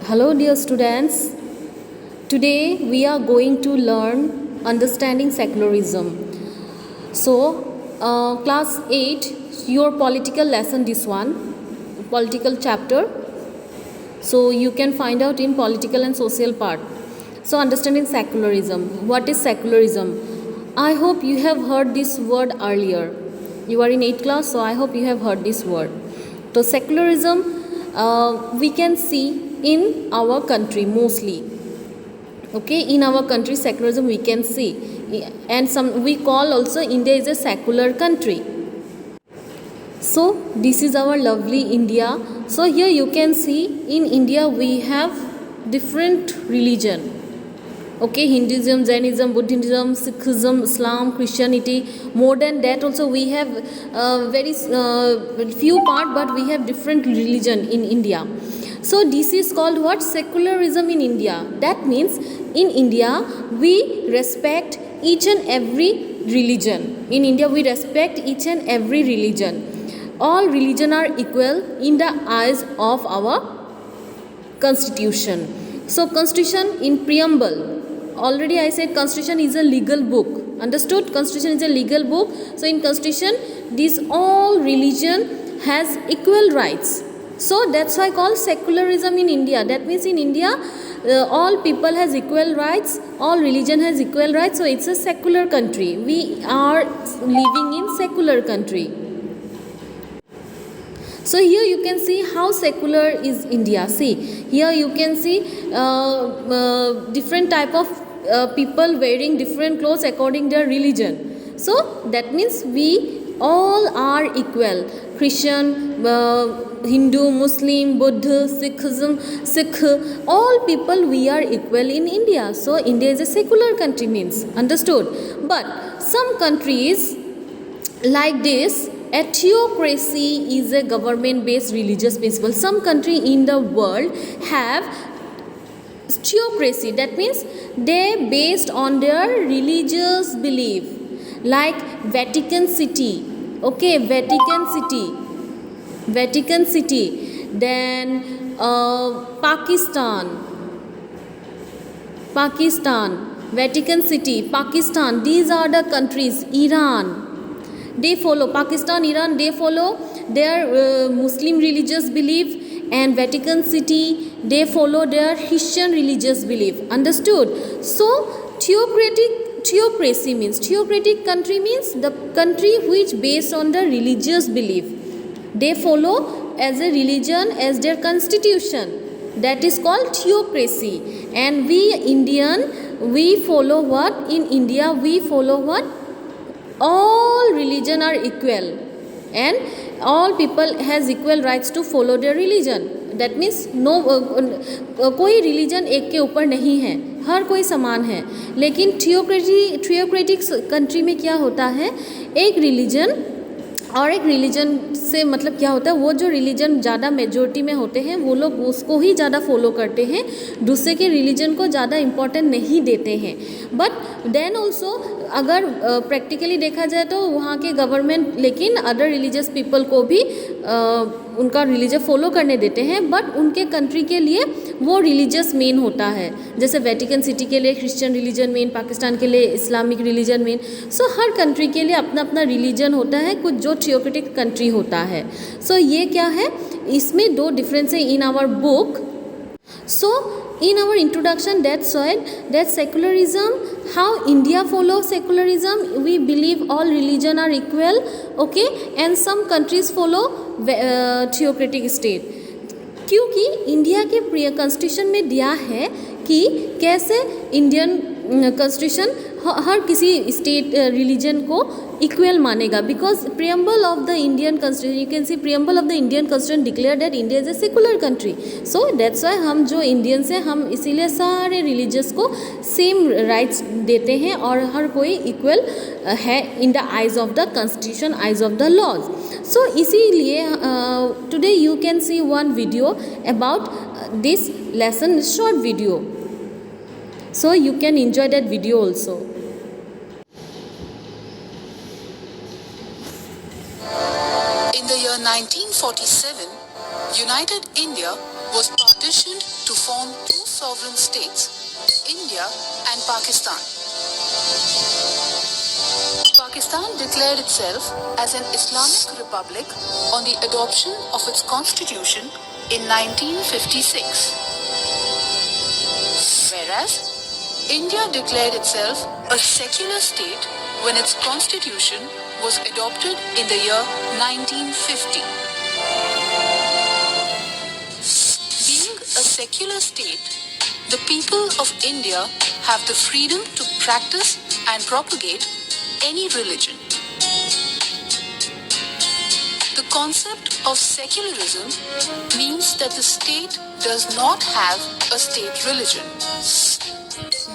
Hello, dear students. Today we are going to learn understanding secularism. So, class 8, your political lesson, this one, political chapter. So, you can find out in political and social part. So, understanding secularism. What is secularism? I hope you have heard this word earlier. You are in 8th class, so I hope you have heard this word. So, secularism we can see in our country mostly. Okay, in our country secularism we can see, and some we call also India is a secular country. So this is our lovely India. So here you can see in India we have different religion. Okay, Hinduism, Jainism, Buddhism, Sikhism, Islam, Christianity. More than that also we have very few part, but we have different religion in India. So this is called what? Secularism in India. That means in India we respect each and every religion. In India we respect each and every religion. All religion are equal in the eyes of our constitution. So constitution in preamble. Already I said constitution is a legal book. Understood? Constitution is a legal book. So in constitution this all religion has equal rights. So that's why called secularism in India. That means in India all people has equal rights, all religion has equal rights. So it's a secular country. We are living in secular country. So here you can see how secular is India. See, here you can see different type of people wearing different clothes according their religion. So that means we all are equal. Christian, Hindu, Muslim, Buddha, Sikh, all people we are equal in India. So India is a secular country means. Understood? But some countries like this, a theocracy is a government-based religious principle. Some country in the world have theocracy. That means they based on their religious belief. Like Vatican City. Okay, Vatican City. Then Pakistan, Vatican City, Pakistan. These are the countries. Iran. They follow Pakistan, Iran. They follow their Muslim religious belief, and Vatican City they follow their Christian religious belief. Understood? So theocracy means theocratic country means the country which based on the religious belief. They follow as a religion as their constitution. That is called theocracy. And we Indian we follow what? In India we follow what? All religion are equal and all people has equal rights to follow their religion. That means no कोई religion एक के ऊपर नहीं है, हर कोई समान है. लेकिन थियोक्रेटिक कंट्री में क्या होता है, एक रिलीजन और एक रिलीजन से मतलब क्या होता है, वो जो रिलीजन ज़्यादा मेजोरिटी में होते हैं वो लोग उसको ही ज़्यादा फॉलो करते हैं, दूसरे के रिलीजन को ज़्यादा इम्पोर्टेंट नहीं देते हैं. बट देन ऑल्सो अगर प्रैक्टिकली देखा जाए तो वहाँ के गवर्नमेंट लेकिन अदर रिलीजियस पीपल को भी उनका रिलीजन फॉलो करने देते हैं, बट उनके कंट्री के लिए वो रिलीजियस मेन होता है. जैसे वेटिकन सिटी के लिए क्रिश्चियन रिलीजन मेन, पाकिस्तान के लिए इस्लामिक रिलीजन मेन. सो हर कंट्री के लिए अपना अपना रिलीजन होता है, कुछ जो थियोक्रेटिक कंट्री होता है. सो ये क्या है, इसमें दो डिफरेंस है in our book. So in our introduction that said that secularism, how India follows secularism, we believe all religion are equal. Okay, and some countries follow theocratic state. क्योंकि India के कॉन्स्टिट्यूशन में दिया है कि कैसे Indian constitution हर किसी state religion को equal मानेगा. Because preamble of the Indian constitution, you can C preamble of the Indian constitution declare that India is a secular country. So that's why हम जो इंडियंस हैं हम इसीलिए सारे रिलीजियस को सेम राइट्स देते हैं और हर कोई इक्वल है in the eyes of the constitution, eyes of the laws. So इसीलिए today you can see one video about this lesson, short video. So you can enjoy that video also. In the year 1947, United India was partitioned to to form two sovereign states, India and Pakistan. Pakistan declared itself as an Islamic republic on the adoption of its constitution in 1956. Whereas, India declared itself a secular state when its constitution was adopted in the year 1950. Being a secular state, the people of India have the freedom to practice and propagate any religion. The concept of secularism means that the state does not have a state religion.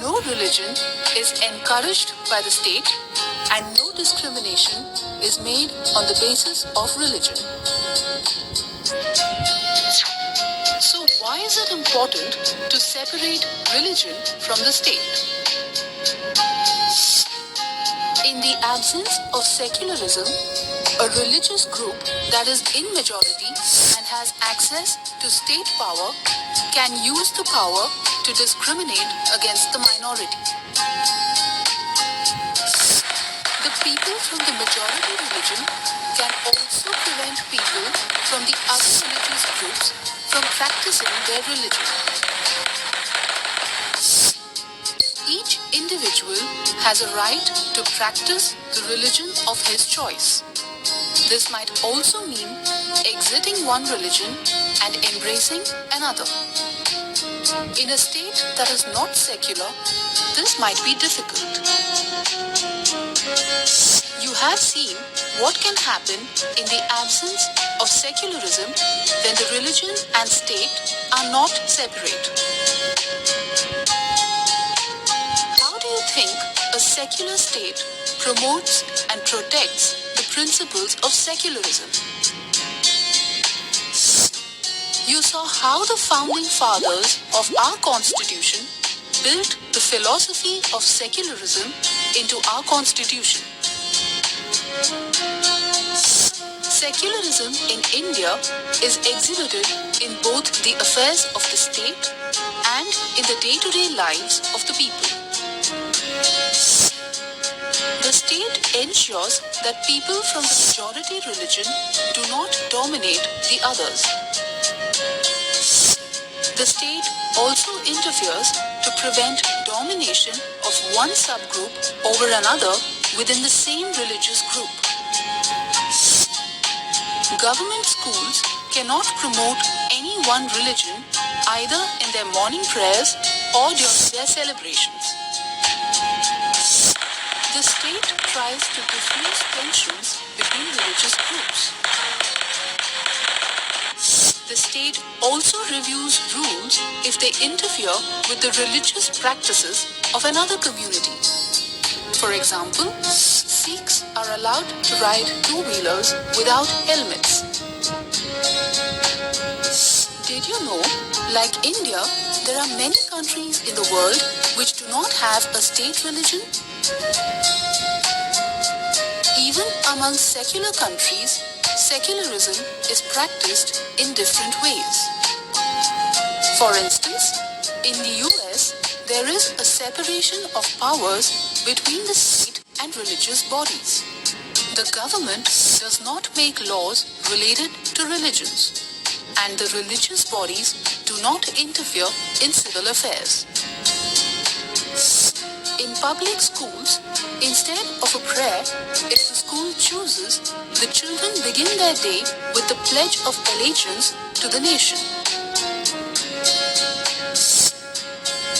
No religion is encouraged by the state and no discrimination is made on the basis of religion. So why is it important to separate religion from the state? In the absence of secularism, a religious group that is in majority and has access to state power can use the power to discriminate against the minority. The people from the majority religion can also prevent people from the other religious groups from practicing their religion. Each individual has a right to practice the religion of his choice. This might also mean exiting one religion and embracing another. In a state that is not secular, this might be difficult. You have seen what can happen in the absence of secularism when the religion and state are not separate. How do you think a secular state promotes and protects the principles of secularism? You saw how the founding fathers of our constitution built the philosophy of secularism into our constitution. Secularism in India is exhibited in both the affairs of the state and in the day-to-day lives of the people. The state ensures that people from the majority religion do not dominate the others. The state also interferes to prevent domination of one subgroup over another within the same religious group. Government schools cannot promote any one religion either in their morning prayers or during their celebrations. The state tries to diffuse tensions between religious groups. The state also reviews rules if they interfere with the religious practices of another community. For example, Sikhs are allowed to ride two-wheelers without helmets. Did you know, like India, there are many countries in the world which do not have a state religion? Even among secular countries, secularism is practiced in different ways. For instance, in the US, there is a separation of powers between the state and religious bodies. The government does not make laws related to religions, and the religious bodies do not interfere in civil affairs. In public schools, instead of a prayer, if the school chooses, the children begin their day with the Pledge of Allegiance to the nation.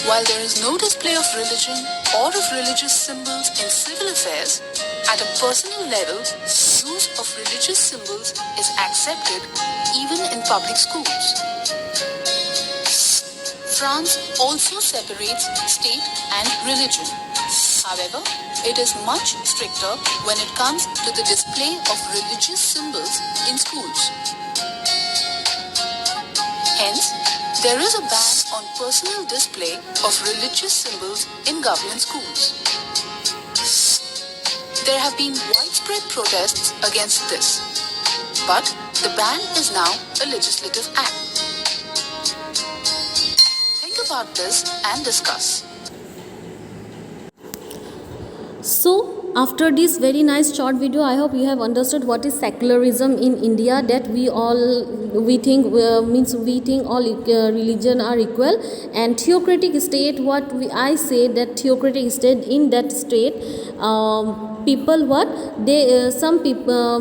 While there is no display of religion or of religious symbols in civil affairs, at a personal level, use of religious symbols is accepted even in public schools. France also separates state and religion. However, it is much stricter when it comes to the display of religious symbols in schools. Hence, there is a ban on personal display of religious symbols in government schools. There have been widespread protests against this, but the ban is now a legislative act. about this and discuss. So, after this very nice short video, I hope you have understood what is secularism in India, that we think all religion are equal, and theocratic state, I say that theocratic state, in that state some people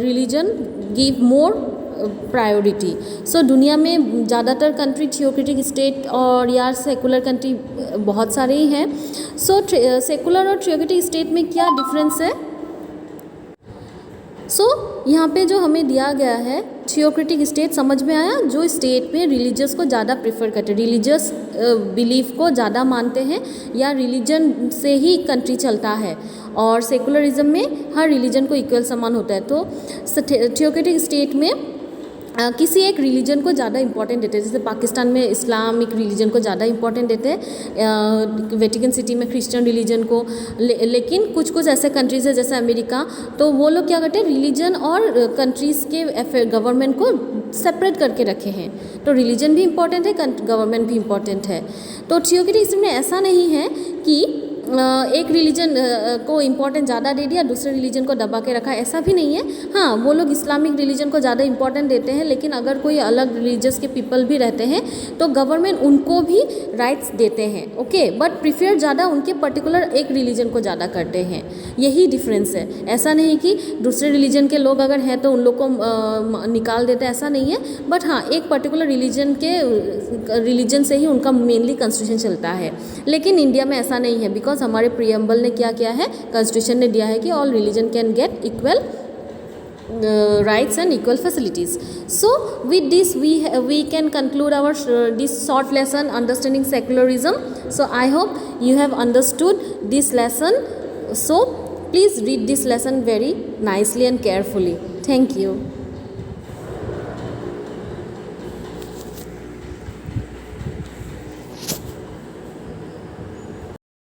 religion give more priority. So दुनिया में ज़्यादातर country theocratic state और या secular country बहुत सारे ही हैं. सो secular और theocratic state में क्या डिफरेंस है? सो यहाँ पे जो हमें दिया गया है थियोक्रेटिक स्टेट, समझ में आया? जो स्टेट में रिलीजियस को ज़्यादा प्रेफर करते हैं, रिलीजियस बिलीफ को ज़्यादा मानते हैं, या रिलीजन से ही कंट्री चलता है. और सेकुलरिज्म में हर रिलीजन को इक्वल समान होता है. तो थियोक्रेटिक स्टेट में किसी एक रिलीजन को ज़्यादा इंपॉर्टेंट देते हैं. जैसे पाकिस्तान में इस्लामिक रिलीजन को ज़्यादा इंपॉर्टेंट देते हैं, वेटिकन सिटी में क्रिश्चियन रिलीजन को. लेकिन कुछ ऐसे कंट्रीज़ है जैसे अमेरिका, तो वो लोग क्या करते हैं, रिलीजन और कंट्रीज़ के गवर्नमेंट को सेपरेट करके रखे हैं. तो रिलीजन भी इंपॉर्टेंट है, गवर्नमेंट भी इंपॉर्टेंट है. तो थियोक्रेटिक स्टेट में ऐसा नहीं है कि एक रिलीजन को इम्पोर्टेंट ज़्यादा दे दिया, दूसरे रिलीजन को दबा के रखा, ऐसा भी नहीं है. हाँ, वो लोग इस्लामिक रिलीजन को ज़्यादा इंपॉर्टेंट देते हैं, लेकिन अगर कोई अलग रिलीजस के पीपल भी रहते हैं तो गवर्नमेंट उनको भी राइट्स देते हैं. ओके, बट प्रीफर ज़्यादा उनके पर्टिकुलर एक रिलीजन को ज़्यादा करते हैं. यही डिफरेंस है. ऐसा नहीं कि दूसरे रिलीजन के लोग अगर हैं तो उन लोग को निकाल देते हैं, ऐसा नहीं है. बट हाँ, एक पर्टिकुलर रिलीजन से ही उनका मेनली कॉन्स्टिट्यूशन चलता है. लेकिन इंडिया में ऐसा नहीं है, बिकॉज हमारे प्रीएम्बल ने क्या किया है, कॉन्स्टिट्यूशन ने दिया है कि all religion can get equal rights and equal facilities. So with this we can conclude our this short lesson understanding secularism. So I hope you have understood this lesson. So please read this lesson very nicely and carefully. Thank you.